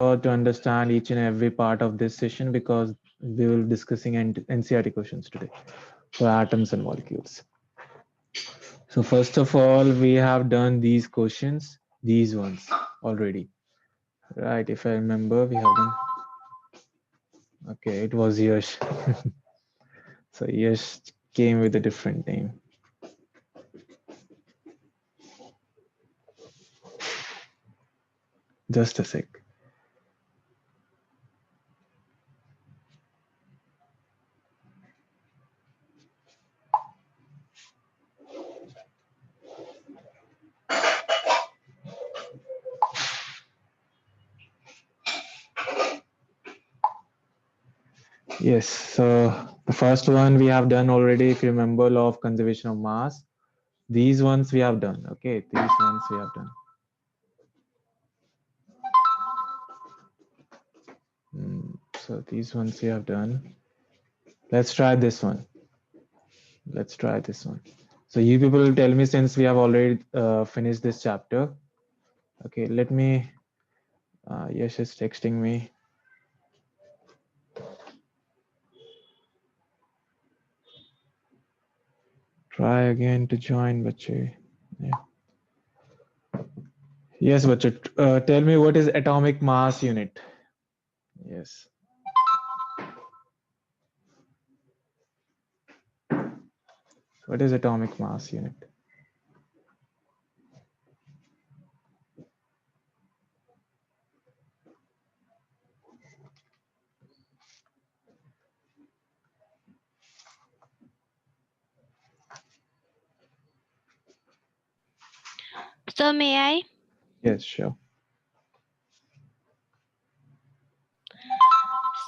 sure to understand each and every part of this session because we will be discussing NCERT questions today for atoms and molecules. So first of all, we have done these questions, these ones already, right? If I remember, we have done. Okay, it was Yash. So Yash came with a different name. Just a sec. Yes, so the first one we have done already. If you remember, law of conservation of mass. These ones we have done. Okay, these ones we have done. So these ones we have done. Let's try this one. Let's try this one. So you people will tell me since we have already finished this chapter. Okay, let me. Yash is texting me. Try again to join, bache. Yeah. Yes, bache. Tell me what is atomic mass unit. Yes. What is atomic mass unit? So may I? Yes, sure.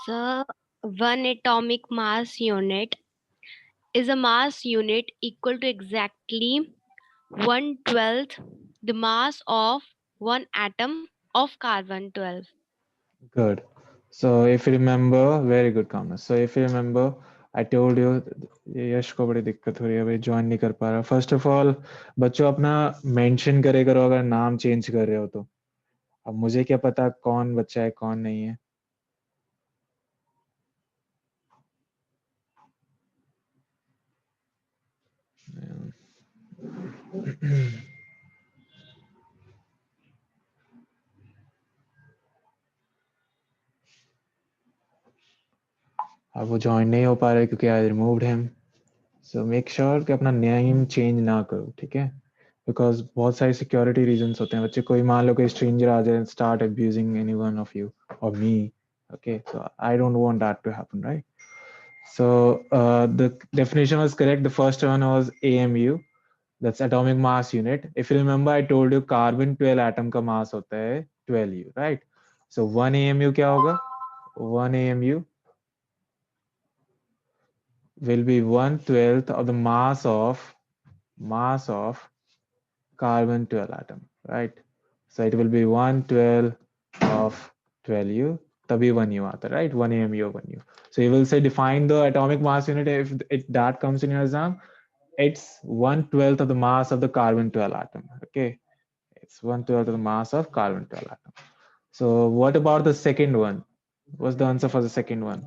So one atomic mass unit is a mass unit equal to exactly 1/12 the mass of one atom of carbon 12. Good. So if you remember, very good comment. So if you remember, I told you यश को बड़ी दिक्कत हो रही है भाई join नहीं कर पा रहा फर्स्ट ऑफ ऑल बच्चों अपना मेंशन करे करो अगर नाम चेंज कर रहे हो तो अब मुझे क्या पता कौन बच्चा है कौन नहीं है अब वो ज्वाइन नहीं हो पा रहे क्योंकि I removed him so make sure कि अपना नेम चेंज ना करो ठीक है बिकॉज बहुत सारी सिक्योरिटी रीजंस होते हैं बच्चे कोई मान लो कोई स्ट्रेंजर आ जाए start abusing any one of you और मी okay so I don't want that to happen right so the definition was correct the first one was AMU that's atomic mass unit if you remember I told you carbon 12 atom का mass होता है 12U right so 1 AMU क्या होगा 1 AMU will be 1/12 of the mass of carbon 12 atom right so it will be 1/12 of 12U तभी 1U आता right 1 AMU 1U so you will say define the atomic mass unit if that comes in your exam it's 1/12 of the mass of the carbon 12 atom okay it's 1/12 of the mass of carbon 12 atom so what about the second one what's the answer for the second one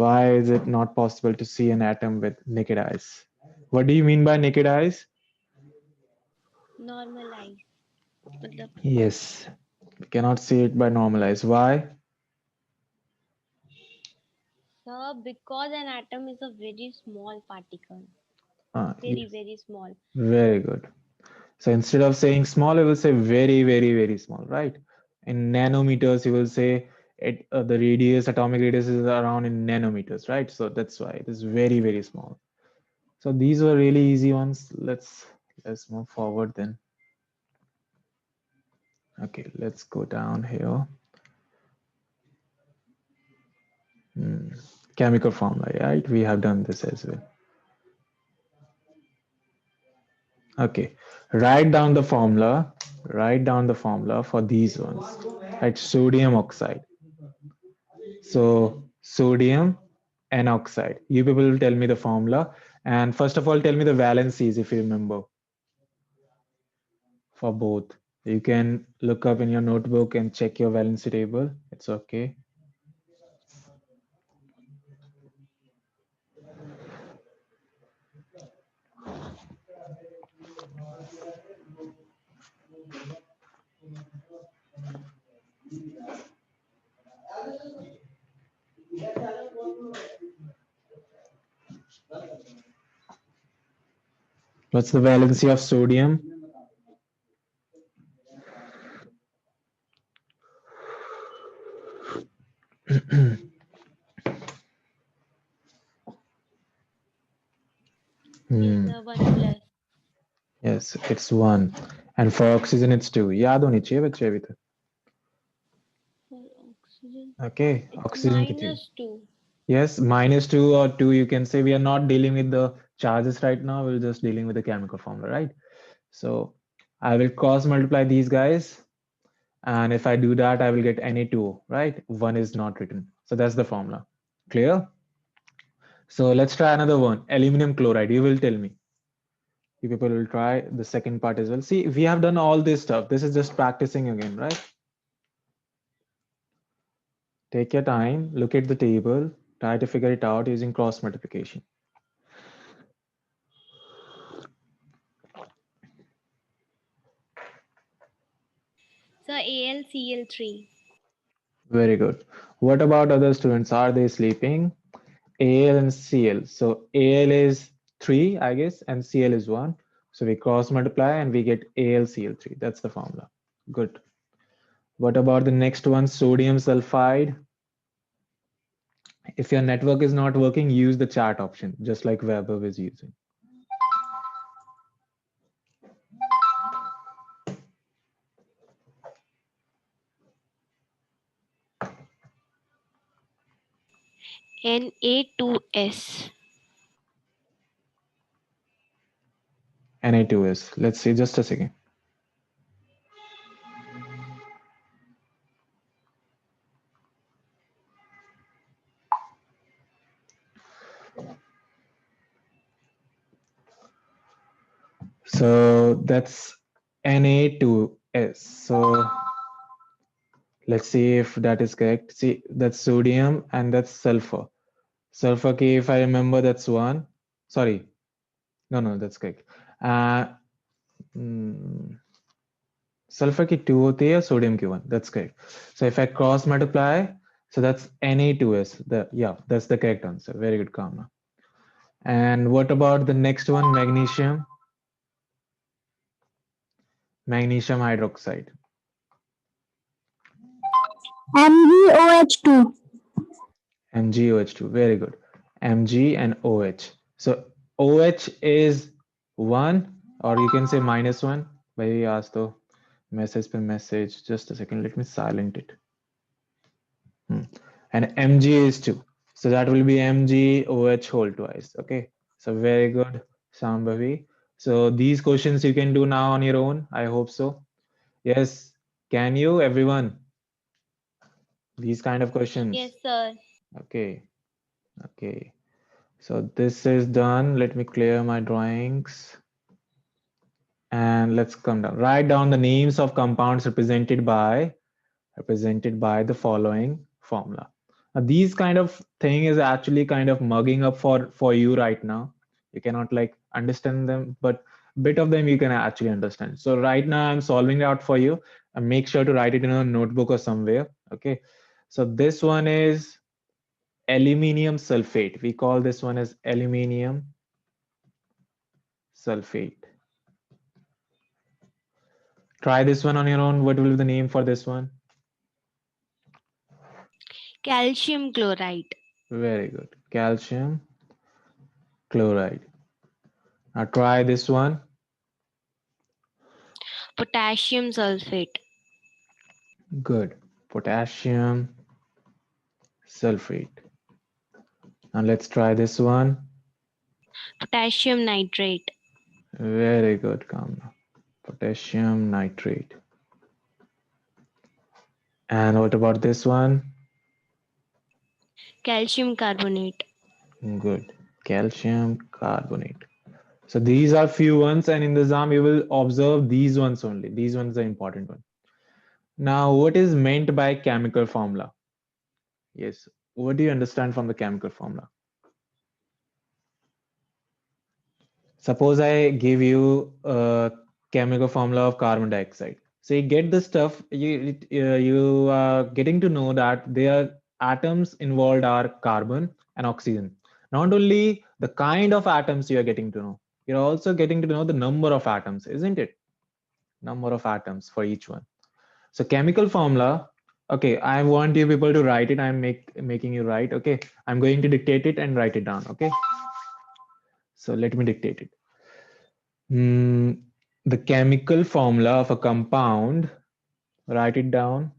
why is it not possible to see an atom with naked eyes? What do you mean by naked eyes? Normalize. मतलब Yes, we cannot see it by normal eyes. Why? so because an atom is a very small particle. Yes, Very small. very good. So instead of saying small, you will say very small, right? In nanometers, you will say the radius, atomic radius is around in nanometers, right? So that's why it is very small. So these were really easy ones. Let's move forward then. Okay, let's go down here. Chemical formula, right? We have done this as well. Okay, write down the formula. Write down the formula for these ones. Right, sodium oxide. So sodium and oxide. You people will tell me the formula. And first of all, tell me the valencies if you remember. for both. You can look up in your notebook and check your valency table. It's okay. What's the valency of sodium? Is Hmm. 1+. Yes, it's 1. And for oxygen, it's 2. याद होनी चाहिए बच्चे अभी तक. For oxygen, Okay, it's oxygen की 2. -2. Yes, -2 or 2, you can say. We are not dealing with the charges right now. We're just dealing with the chemical formula, right? So I will cross multiply these guys. And if I do that, I will get Na2O, right? 1 is not written. So that's the formula. Clear? So let's try another one. Aluminum chloride. You will tell me. You people will try the second part as well. See, we have done all this stuff. This is just practicing again, right? Take your time, look at the table, try to figure it out using cross multiplication. So AlCl3. Very good. What about other students? Are they sleeping? Al and Cl. So Al is 3, I guess, and Cl is 1. So we cross multiply and we get AlCl3. That's the formula. Good. What about the next one? Sodium sulfide. If your network is not working, use the chat option, just like Weber was using. Na2S. Na2S. Let's see, just a second. So that's Na2S. So let's see if that is correct. See, that's sodium and that's sulfur. Sulfur K, if I remember, that's 1. Sorry. No, that's correct. Uh, mm, sulfur की 2 होती है, sodium की 1. That's correct. So if I cross multiply, so that's Na2S. Yeah, that's the correct answer. Very good, Kamna. And what about the next one? Magnesium. Magnesium hydroxide. MgOH2. MgOH2. Very good. Mg and OH. So OH is 1, or you can say -1. Bhai, ask to message per message. Just a second. Let me silent it. And Mg is 2. So that will be MgOH whole twice. Okay. So very good, Sambhavi. So these questions you can do now on your own. I hope so. Yes. Can you, everyone? These kind of questions. Yes, sir. Okay. Okay. So this is done. Let me clear my drawings. And let's come down. Write down the names of compounds represented by the following formula. Now, these kind of thing is actually kind of mugging up for you right now. You cannot like understand them, but bit of them you can actually understand. So right now I'm solving it out for you, and make sure to write it in a notebook or somewhere. Okay. So this one is aluminium sulfate. We call this one as aluminium sulfate. Try this one on your own. What will be the name for this one? Calcium chloride. Very good. Calcium chloride. Now try this one. Potassium sulfate. Good. Potassium sulfate. Now let's try this one. Potassium nitrate. Very good, Kamna. Potassium nitrate. And what about this one? Calcium carbonate. Good. Calcium carbonate. So these are few ones, and in the exam you will observe these ones only. These ones are important one. Now, what is meant by chemical formula? Yes, what do you understand from the chemical formula? Suppose I give you a chemical formula of carbon dioxide. So you get the stuff, you are getting to know that there are atoms involved are carbon and oxygen. Not only the kind of atoms you are getting to know, you're also getting to know the number of atoms, isn't it? Number of atoms for each one. So chemical formula, okay, I want you people to write it. I'm making you write, okay? I'm going to dictate it and write it down, okay? So let me dictate it. Mm, the chemical formula of a compound, write it down.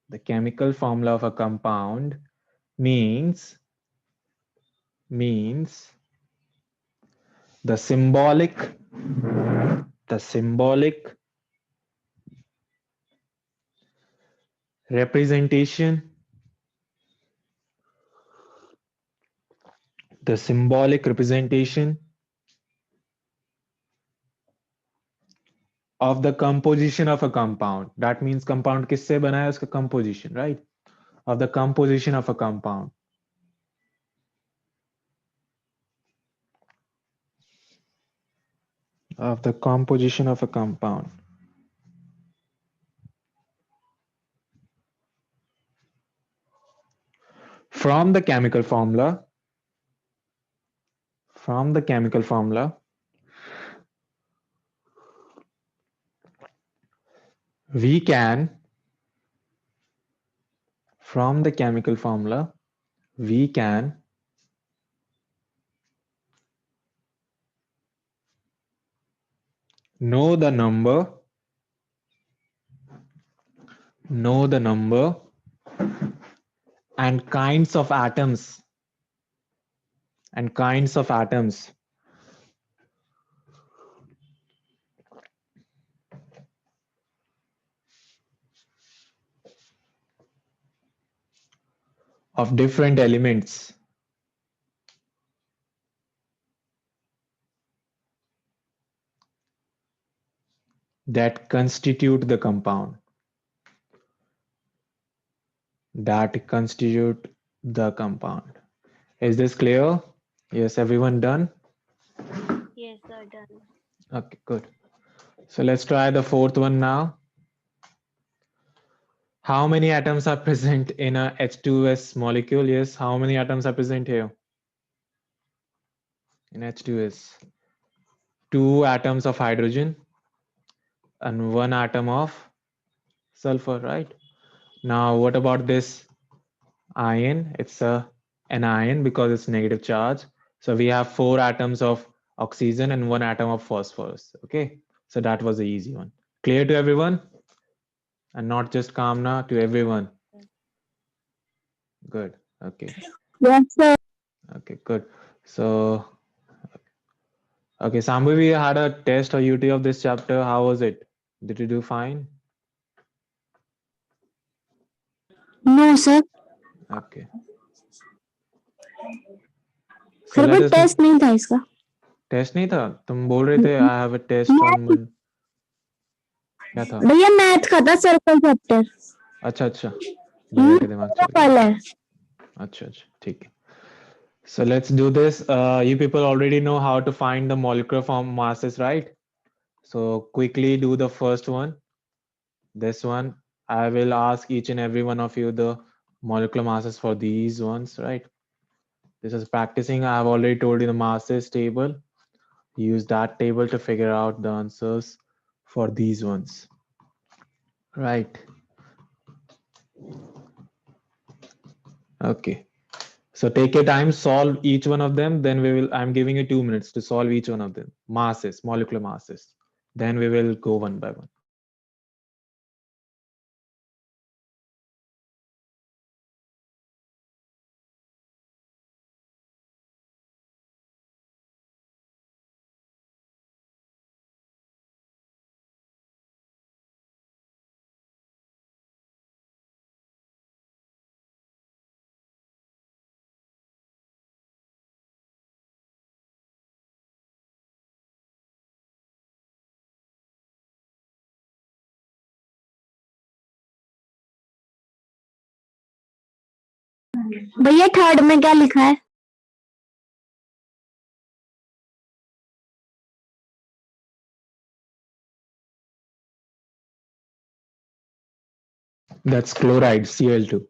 The chemical formula of a compound means the symbolic representation, the symbolic representation of the composition of a compound. That means compound किससे बना है उसका composition, right? Of the composition of a compound. Of the composition of a compound. From the chemical formula, from the chemical formula, we can, from the chemical formula, we can know the number, know the number and kinds of atoms and kinds of atoms of different elements that constitute the compound, that constitute the compound. Is this clear? Yes, everyone done? Yes, sir, done. Okay, good. So let's try the fourth one now. How many atoms are present in a H2S molecule? Yes, how many atoms are present here? In H2S, 2 atoms of hydrogen and 1 atom of sulfur, right? Now, what about this ion? It's a anion because it's negative charge. So we have 4 atoms of oxygen and 1 atom of phosphorus. Okay, so that was the easy one. Clear to everyone? And not just Kamna, to everyone. Good. Okay. Yes, sir. Okay, good. So, okay, Sambhavi, we had a test or UT of this chapter. How was it? Did you do fine? No, sir. Okay. So sir let कोई us test नहीं था इसका. Test नहीं था तुम बोल रहे थे I have a test on math man क्या था भैया मैथ का था सर्कल चैप्टर. अच्छा अच्छा मेरा के दिमाग चल गया कल है. अच्छा अच्छा ठीक है so let's do this you people already know how to find the molecular form masses right so quickly do the first one this one I will ask each and every one of you the molecular masses for these ones right this is practicing I have already told you the masses table use that table to figure out the answers for these ones right okay so take your time solve each one of them then we will I'm giving you 2 minutes to solve each one of them masses molecular masses then we will go one by one भैया third में क्या लिखा है? That's chloride, Cl2.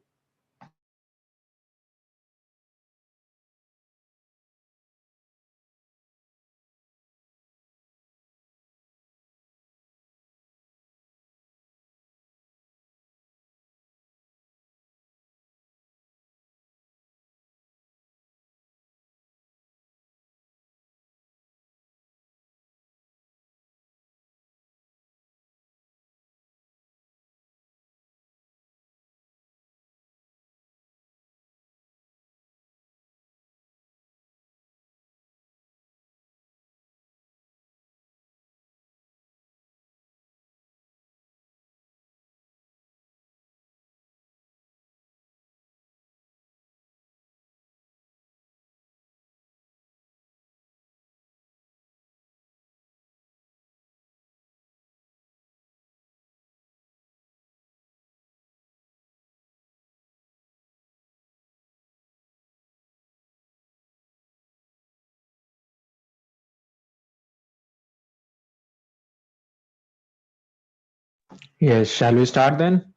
Yes, shall we start then?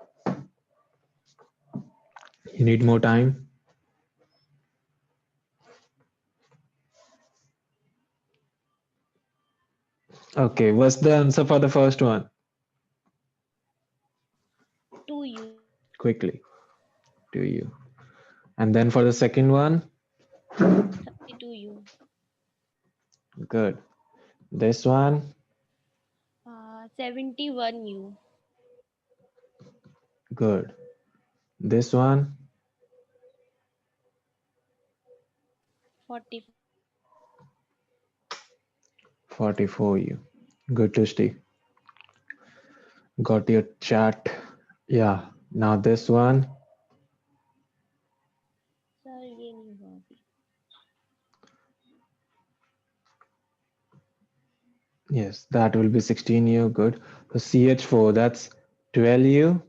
You need more time? Okay, what's the answer for the first one? 2U. Quickly, to you. And then for the second one? 32U. Good. This one? 71U. Good. This one? 40. 44U. Good to see. Got your chat. Yeah. Now this one? Sir ये नहीं हुआ अभी. Yes, that will be 16U. Good. So CH4, that's 12U,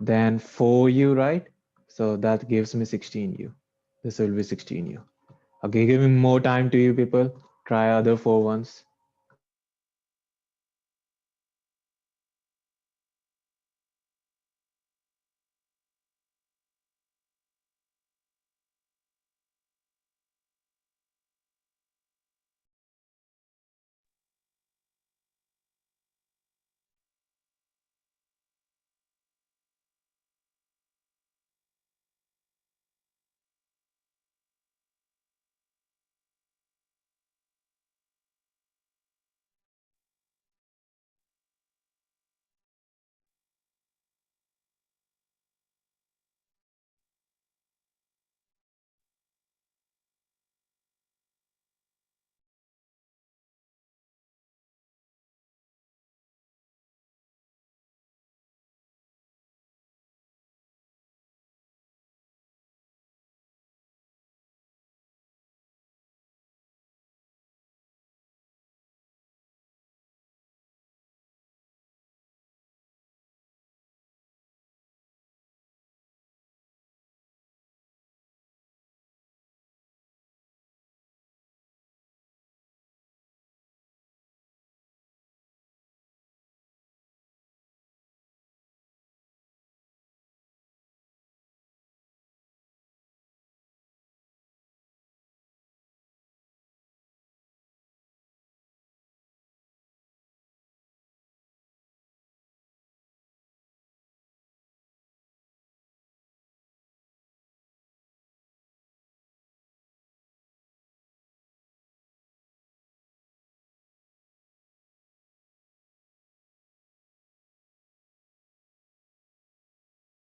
then 4U, right? So that gives me 16U. This will be 16U. Okay, giving more time to you people. Try other 4 ones.